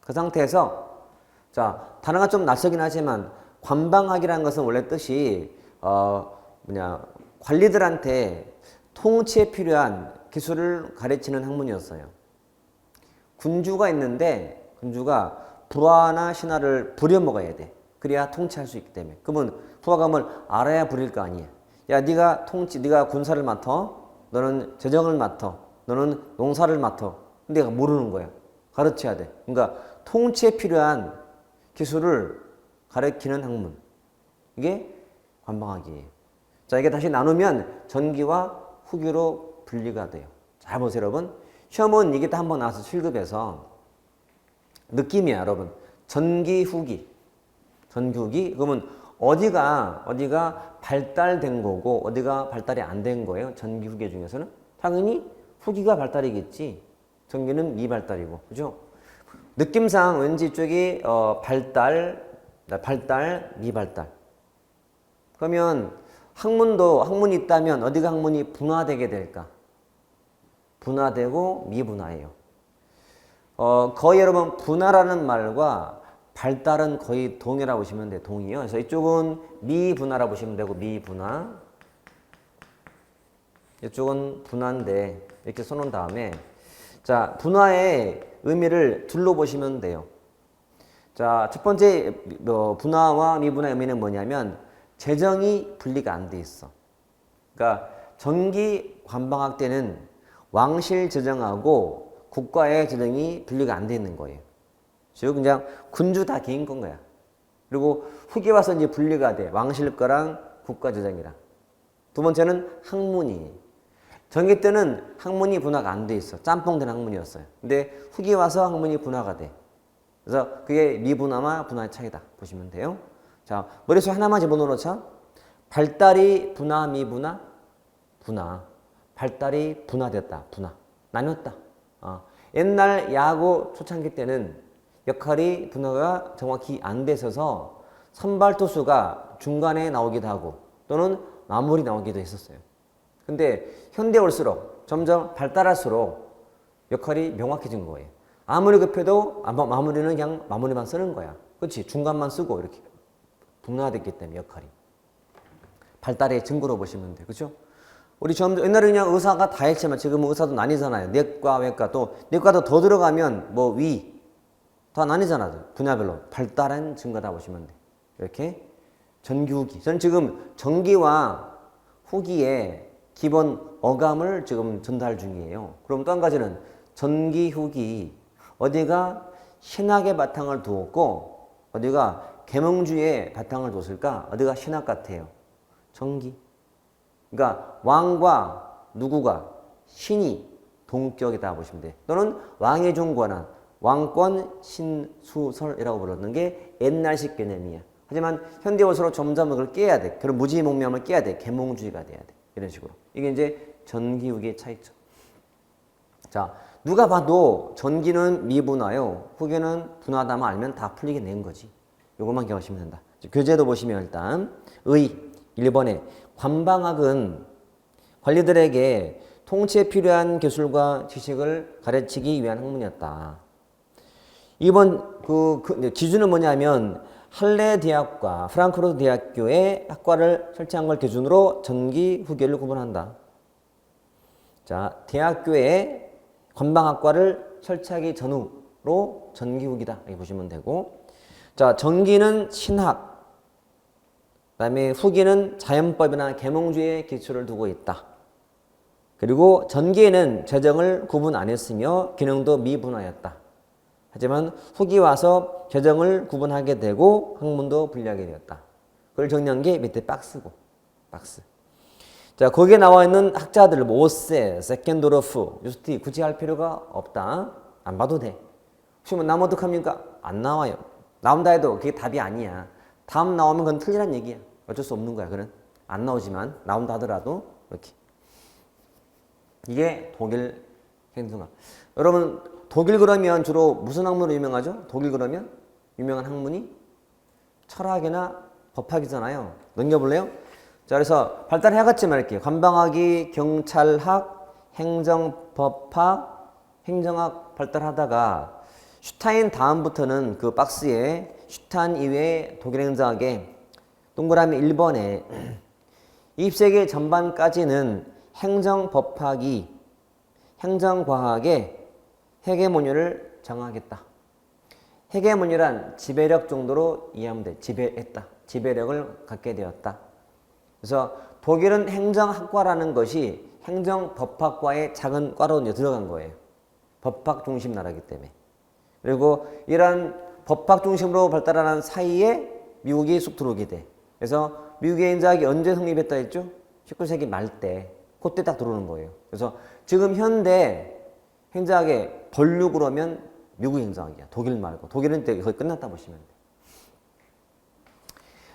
그 상태에서 자, 단어가 좀 낯설긴 하지만 관방학이라는 것은 원래 뜻이 관리들한테 통치에 필요한 기술을 가르치는 학문이었어요. 군주가 있는데 군주가 부하나 신하를 부려먹어야 돼. 그래야 통치할 수 있기 때문에. 그러면 부하가 뭘 알아야 부릴 거 아니야. 야, 네가 군사를 맡아. 너는 재정을 맡아. 너는 농사를 맡아. 근데 내가 모르는 거야. 가르쳐야 돼. 그러니까 통치에 필요한 기술을 가르치는 학문. 이게 관방학이에요. 자, 이게 다시 나누면 전기와 후기로 분리가 돼요. 잘 보세요, 여러분. 시험은 이게 다 한번 나와서 7급에서 느낌이야, 여러분. 전기, 후기. 전기, 후기. 그러면 어디가 발달된 거고 어디가 발달이 안 된 거예요? 전기, 후기 중에서는? 당연히 후기가 발달이겠지. 전기는 미발달이고. 그죠? 느낌상 왠지 이쪽이 발달, 미발달. 그러면 학문이 있다면 어디가 학문이 분화되게 될까? 분화되고 미분화예요. 거의 여러분 분화라는 말과 발달은 거의 동이라고 보시면 돼요. 동이요. 그래서 이쪽은 미분화라고 보시면 되고 미분화. 이쪽은 분화인데 이렇게 써놓은 다음에 자, 분화의 의미를 둘로 보시면 돼요. 자, 첫 번째 분화와 미분화의 의미는 뭐냐면 재정이 분리가 안 돼 있어. 그러니까 전기 관방학 때는 왕실 재정하고 국가의 재정이 분리가 안 돼 있는 거예요. 즉 그냥 군주 다 개인 건 거야. 그리고 후기 와서 이제 분리가 돼. 왕실 거랑 국가 재정이랑. 두 번째는 학문이. 전기 때는 학문이 분화가 안 돼 있어. 짬뽕된 학문이었어요. 근데 후기 와서 학문이 분화가 돼. 그래서 그게 미분화와 분화의 차이다. 보시면 돼요. 자, 머릿속에 하나만 집어넣어놓자. 발달이 분화, 미분화? 분화. 발달이 분화됐다. 분화. 나뉘었다. 옛날 야구 초창기 때는 역할이 분화가 정확히 안 돼서 선발 투수가 중간에 나오기도 하고 또는 마무리 나오기도 했었어요. 근데 현대 올수록 점점 발달할수록 역할이 명확해진 거예요. 아무리 급해도 마무리는 그냥 마무리만 쓰는 거야. 그렇지? 중간만 쓰고 이렇게 분화됐기 때문에 역할이. 발달의 증거로 보시면 돼요. 그렇죠? 우리 옛날에 그냥 의사가 다 했지만 지금은 의사도 나뉘잖아요. 내과, 외과 또 내과도 더 들어가면 뭐 위 다 나뉘잖아요. 분야별로. 발달한 증거다 보시면 돼요. 이렇게 전기, 후기. 저는 지금 전기와 후기의 기본 어감을 지금 전달 중이에요. 그럼 또 한 가지는 전기, 후기. 어디가 신학의 바탕을 두었고 어디가 계몽주의의 바탕을 뒀을까? 어디가 신학 같아요? 전기. 그러니까 왕과 누구가 신이 동격이다 보시면 돼요. 또는 왕의 종 권한, 왕권 신수설이라고 부르는 게 옛날식 개념이야. 하지만 현대 올수록 점점 그걸 깨야 돼. 그런 무지몽매함을 깨야 돼. 계몽주의가 돼야 돼. 이런 식으로. 이게 이제 전기, 후기의 차이점. 자, 누가 봐도 전기는 미분화요. 후기는 분화다만 알면 다 풀리게 낸 거지. 요것만 기억하시면 된다. 교재도 보시면 일단 1번에 관방학은 관리들에게 통치에 필요한 기술과 지식을 가르치기 위한 학문이었다. 2번 기준은 뭐냐면 할레 대학과 프랑크푸르트 대학교의 학과를 설치한 걸 기준으로 전기, 후기를 구분한다. 자, 대학교에 관방학과를 설치하기 전후로 전기, 후기다. 이렇게 보시면 되고. 자, 전기는 신학, 그다음에 후기는 자연법이나 계몽주의의 기초를 두고 있다. 그리고 전기에는 재정을 구분 안 했으며 기능도 미분화였다. 하지만 후기 와서 재정을 구분하게 되고 학문도 분리하게 되었다. 그걸 정리한 게 밑에 박스고, 박스. 자, 거기에 나와 있는 학자들, 모세, 세켄도르프, 유스티 굳이 할 필요가 없다. 안 봐도 돼. 혹시 뭐 나면 어떡합니까? 안 나와요. 나온다 해도 그게 답이 아니야. 다음 나오면 그건 틀리란 얘기야. 어쩔 수 없는 거야. 그는 안 나오지만 나온다 하더라도 이렇게. 이게 독일 행성학. 여러분 독일 그러면 주로 무슨 학문으로 유명하죠? 독일 그러면 유명한 학문이 철학이나 법학이잖아요. 넘겨볼래요? 자, 그래서 발달해갔지만 이렇게 관방학이 경찰학, 행정법학, 행정학 발달하다가 슈타인 다음부터는 그 박스에 슈타인 이외의 독일 행정학에 동그라미 1번에 20세기 전반까지는 행정법학이 행정과학의 헤게모니를 장악했다. 헤게모니란 지배력 정도로 이해하면 돼. 지배했다. 지배력을 갖게 되었다. 그래서 독일은 행정학과라는 것이 행정법학과의 작은 과로 들어간 거예요. 법학 중심 나라이기 때문에. 그리고 이러한 법학 중심으로 발달하는 사이에 미국이 쑥 들어오게 돼. 그래서 미국의 인자학이 언제 성립했다 했죠? 19세기 말 때. 그때 딱 들어오는 거예요. 그래서 지금 현대 행자학의 본류로 하면 미국 행자학이야. 독일 말고. 독일은 거의 끝났다 보시면 돼.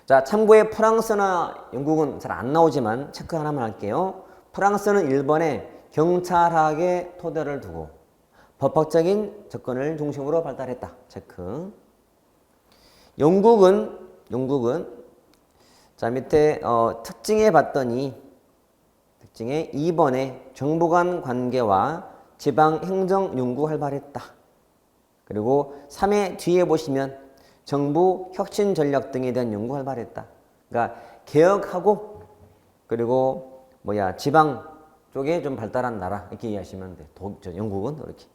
자, 참고에 프랑스나 영국은 잘 안 나오지만 체크 하나만 할게요. 프랑스는 일본의 경찰학의 토대를 두고 법학적인 접근을 중심으로 발달했다. 체크. 영국은 자, 밑에 특징에 봤더니 특징에 2번에 정부 간 관계와 지방 행정 연구 활발했다. 그리고 3회 뒤에 보시면 정부 혁신 전략 등에 대한 연구 활발했다. 그러니까 개혁하고 그리고 지방 쪽에 좀 발달한 나라 이렇게 이해하시면 돼. 영국은 이렇게.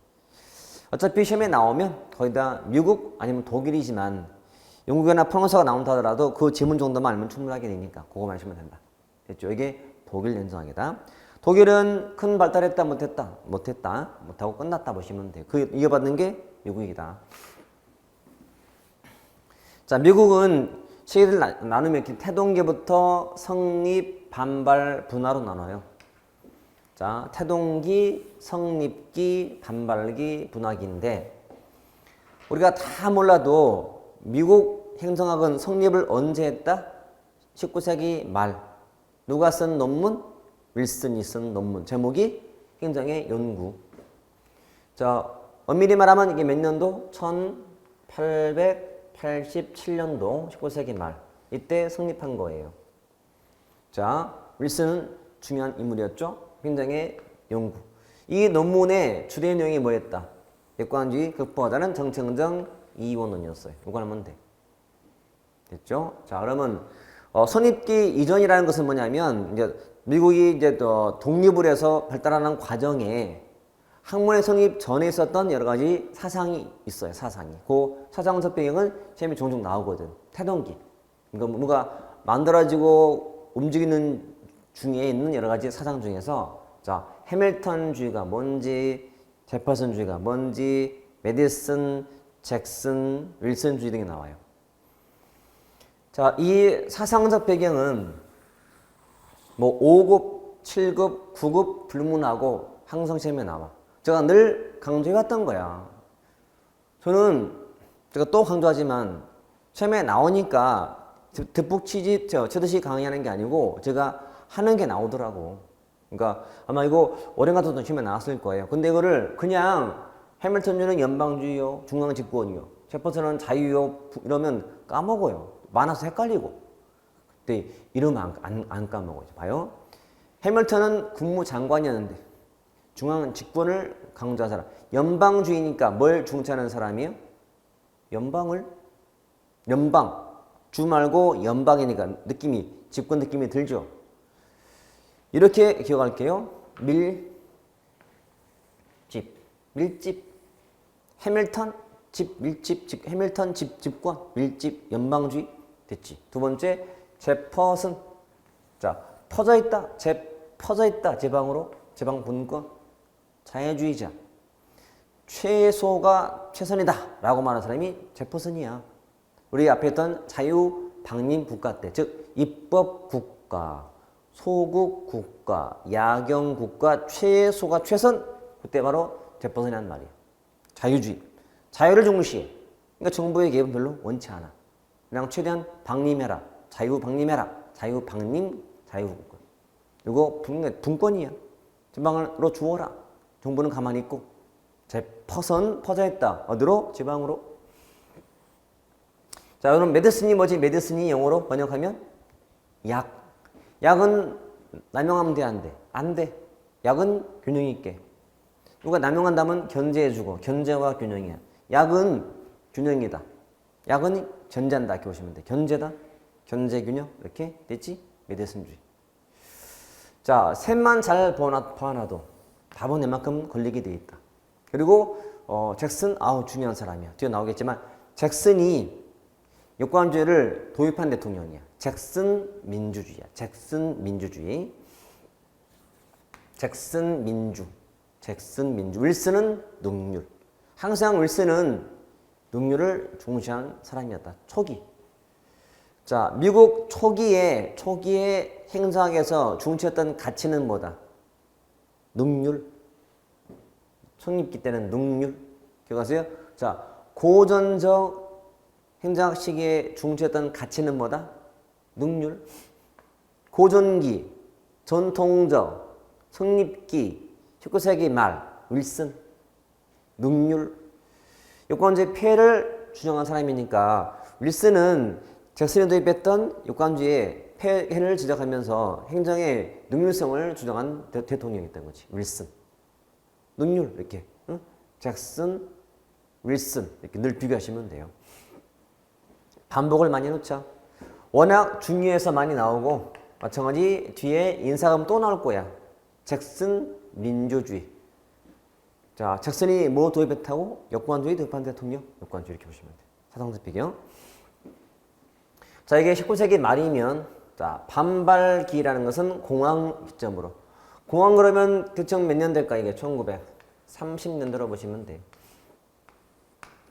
어차피 시험에 나오면 거의 다 미국 아니면 독일이지만 영국이나 프랑스가 나온다 하더라도 그 지문 정도만 알면 충분하게 되니까 그거만 하시면 된다. 됐죠? 이게 독일 연상이다. 독일은 큰 발달했다 못하고 끝났다 보시면 돼요. 그 이어받는 게 미국이다. 자, 미국은 시기를 나누면 이렇게 태동기부터 성립, 반발, 분화로 나눠요. 자, 태동기, 성립기, 반발기, 분화기인데 우리가 다 몰라도 미국 행정학은 성립을 언제 했다? 19세기 말. 누가 쓴 논문? 윌슨이 쓴 논문. 제목이 행정의 연구. 자, 엄밀히 말하면 이게 몇 년도? 1887년도 19세기 말. 이때 성립한 거예요. 자, 윌슨은 중요한 인물이었죠. 행정의 연구. 이 논문의 주된 내용이 뭐였다? 객관주의 극복하자는 정치행정 이원론이었어요. 이거 하면 돼. 됐죠? 자, 그러면 선입기 이전이라는 것은 뭐냐면 이제 미국이 이제 독립을 해서 발달하는 과정에 학문의 성립 전에 있었던 여러 가지 사상이 있어요. 사상이. 그 사상적 배경은 시험에 종종 나오거든. 태동기. 그러니까 뭔가 만들어지고 움직이는 중에 있는 여러 가지 사상 중에서 자, 해밀턴주의가 뭔지, 제퍼슨주의가 뭔지, 메디슨, 잭슨, 윌슨주의 등이 나와요. 자, 이 사상적 배경은 5급, 7급, 9급 불문하고 항상 시험에 나와. 제가 늘 강조해왔던 거야. 제가 또 강조하지만 시험에 나오니까 듬뿍 치듯이 강의하는 게 아니고 제가 하는 게 나오더라고. 그러니까 아마 이거 올해 같은 시험에 나왔을 거예요. 근데 이거를 그냥 해밀턴주의는 연방주의요, 중앙집권이요, 제퍼슨은 자유요 이러면 까먹어요. 많아서 헷갈리고. 근데 이러면 안 까먹어요. 봐요. 해밀턴은 국무장관이었는데 중앙 집권을 강조한 사람. 연방주의니까 뭘 중시하는 사람이에요? 연방. 주 말고 연방이니까 집권 느낌이 들죠. 이렇게 기억할게요. 밀집. 해밀턴 해밀턴 집권, 밀집, 연방주의 됐지. 두 번째, 제퍼슨. 자, 퍼져있다 지방으로, 지방 분권, 자유주의자. 최소가 최선이다 라고 말하는 사람이 제퍼슨이야. 우리 앞에 했던 자유방림 국가 때, 즉 입법국가, 소국국가, 야경국가, 최소가 최선, 그때 바로 제퍼슨이란 말이야. 자유주의. 자유를 중시해. 그러니까 정부의 개입은 별로 원치 않아. 그냥 최대한 방림해라. 자유방림해라. 자유방림, 자유국권. 이거 분권이야. 지방으로 주어라. 정부는 가만히 있고. 퍼져있다. 어디로? 지방으로. 자, 그럼 메디슨이 뭐지? 메디슨이 영어로 번역하면 약. 약은 남용하면 돼, 안 돼? 안 돼. 약은 균형 있게. 누가 남용한다면 견제해주고, 견제와 균형이야. 약은 균형이다. 약은 견제한다. 이렇게 보시면 돼. 견제다. 견제 균형. 이렇게 됐지? 메디슨주의. 자, 셋만 잘 보아놔도 답은 웬만큼 걸리게 돼 있다. 그리고 잭슨, 중요한 사람이야. 뒤에 나오겠지만 잭슨이 역관주의를 도입한 대통령이야. 잭슨 민주주의야. 잭슨 민주주의. 잭슨 민주. 윌슨은 능률. 항상 윌슨은 능률을 중시한 사람이었다. 초기. 자, 미국 초기에 행정학에서 중시했던 가치는 뭐다? 능률. 성립기 때는 능률. 기억하세요? 자, 고전적 행정학 시기에 중시했던 가치는 뭐다? 능률. 고전기, 전통적, 성립기, 19세기 말, 윌슨, 능률. 요건주의 폐해를 주장한 사람이니까 윌슨은 잭슨이 도입했던 요건주의 폐해를 지적하면서 행정의 능률성을 주장한 대통령이었던 거지. 윌슨. 능률 이렇게. 응? 잭슨, 윌슨 이렇게 늘 비교하시면 돼요. 반복을 많이 놓자. 워낙 중요해서 많이 나오고 마찬가지 뒤에 인사가 또 나올 거야. 잭슨 민주주의. 자, 잭슨이 뭐 도입했다고? 여권주의 도입한 대통령? 여권주의 이렇게 보시면 돼요. 사상적 배경. 자, 이게 19세기 말이면 자, 반발기라는 것은 공황 시점으로. 공황 그러면 대충 몇 년 될까? 이게 1930년대로 보시면 돼요.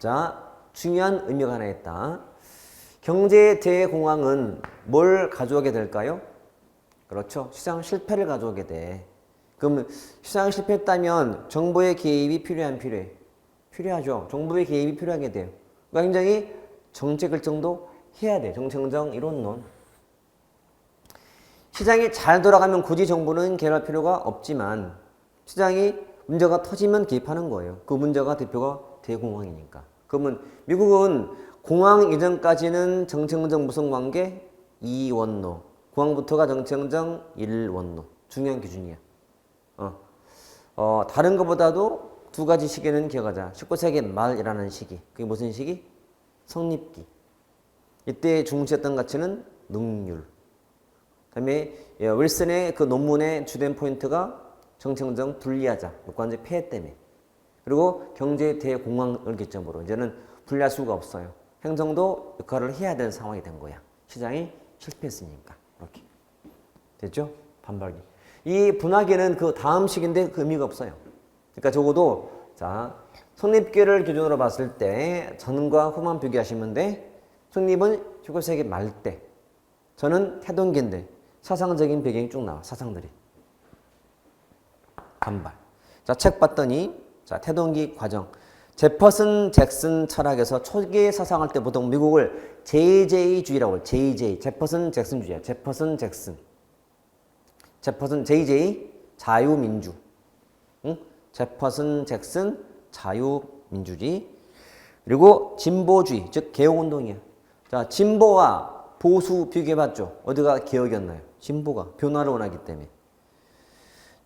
자, 중요한 의미가 하나 있다. 경제 대공황은 뭘 가져오게 될까요? 그렇죠. 시장 실패를 가져오게 돼. 그럼 시장 실패했다면 정부의 개입이 필요해 안 필요해? 필요하죠. 정부의 개입이 필요하게 돼요. 그러니까 굉장히 정책 결정도 해야 돼. 정책정 이론론. 시장이 잘 돌아가면 굳이 정부는 개입할 필요가 없지만 시장이 문제가 터지면 개입하는 거예요. 그 문제가 대표가 대공황이니까. 그러면 미국은 공황 이전까지는 정책적 무슨 관계? 2원로. 공황부터가 정책적 1원로. 중요한 기준이야. 다른 것보다도 두 가지 시기는 기억하자. 19세기 말이라는 시기. 그게 무슨 시기? 성립기. 이때 중시했던 가치는 능률. 그다음에 윌슨의 그 논문의 주된 포인트가 정책적 불리하자. 요건제 폐해 때문에. 그리고 경제 대공황을 기점으로 이제는 불리할 수가 없어요. 행정도 역할을 해야 되는 상황이 된 거야. 시장이 실패했으니까. 이렇게. 됐죠? 반발기. 이 분화기는 그 다음 시기인데 그 의미가 없어요. 그러니까 적어도 자, 성립기를 기준으로 봤을 때 전과 후만 비교하시면 돼. 성립은 19세기 말 때. 저는 태동기인데 사상적인 배경이 쭉 나와. 사상들이. 반발. 자, 책 봤더니 자, 태동기 과정. 제퍼슨 잭슨 철학에서 초기에 사상할 때 보통 미국을 JJ주의라고 해요. JJ. 제퍼슨 잭슨주의야. 제퍼슨 잭슨. 제퍼슨 JJ 자유민주. 응? 제퍼슨 잭슨 자유민주주의. 그리고 진보주의, 즉 개혁운동이야. 자, 진보와 보수 비교해봤죠. 어디가 개혁이었나요? 진보가 변화를 원하기 때문에.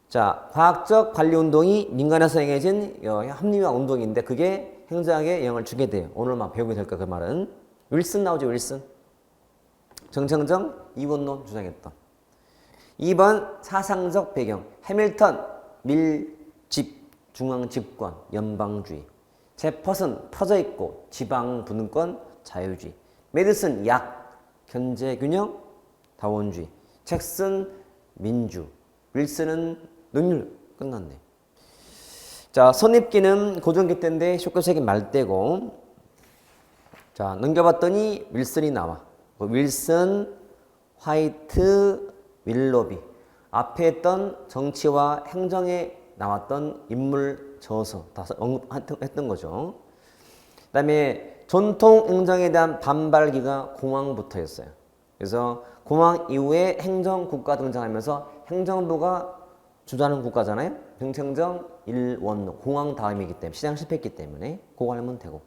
자, 과학적 관리운동이 민간에서 행해진 합리화 운동인데 그게 행정학에 영향을 주게 돼요. 오늘 막 배우게 될까 그 말은. 윌슨 나오죠. 윌슨. 정책적 이원론 주장했던. 2번 사상적 배경. 해밀턴 밀집 중앙집권 연방주의. 제퍼슨 퍼져있고 지방분권 자유주의. 메디슨 약 견제균형 다원주의. 잭슨 민주. 윌슨은 능률. 끝났네. 자, 선입기는 고전기 때인데 19세기 말 때고. 자, 넘겨봤더니 윌슨이 나와. 윌슨, 화이트, 윌러비. 앞에 했던 정치와 행정에 나왔던 인물 저서 다 언급했던 거죠. 그 다음에 전통 행정에 대한 반발기가 공황부터였어요. 그래서 공황 이후에 행정국가 등장하면서 행정부가 주도하는 국가잖아요. 정책적 1원로. 공황 다음이기 때문에 시장 실패했기 때문에 그거 하면 되고.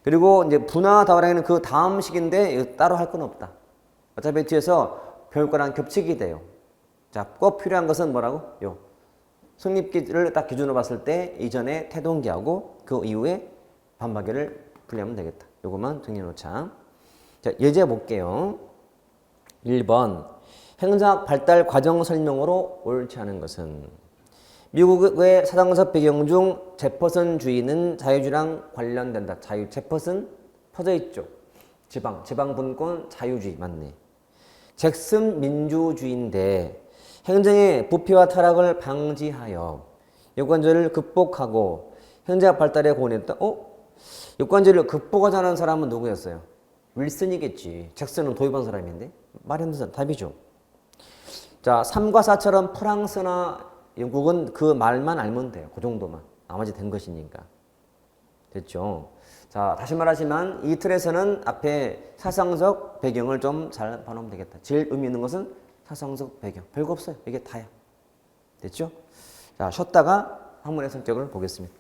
그리고 이제 분화 다원행은 그 다음 시기인데 따로 할 건 없다. 어차피 뒤에서 배울 거랑 겹치게 돼요. 자, 꼭 필요한 것은 뭐라고? 요 성립기를 딱 기준으로 봤을 때 이전에 태동기하고 그 이후에 반박기를 분리하면 되겠다. 요것만 정리해놓자. 자, 예제 볼게요. 1번 행정학 발달 과정 설명으로 옳지 않은 것은 미국의 사상적 배경 중 제퍼슨주의는 자유주의랑 관련된다. 제퍼슨 퍼져 있죠. 지방분권 자유주의 맞네. 잭슨 민주주의인데 행정의 부패와 타락을 방지하여 여건절을 극복하고 현대학 발달에 공헌했다. 역관절을 극복하자는 사람은 누구였어요? 윌슨이겠지. 잭슨은 도입한 사람인데. 말이 안 되는 사람 답이죠. 자, 3과 4처럼 프랑스나 영국은 그 말만 알면 돼요. 그 정도만. 나머지 된 것이니까. 됐죠? 자, 다시 말하지만 이 틀에서는 앞에 사상적 배경을 좀 잘 봐놓으면 되겠다. 제일 의미 있는 것은 사상적 배경. 별거 없어요. 이게 다야. 됐죠? 자, 쉬었다가 학문의 성격을 보겠습니다.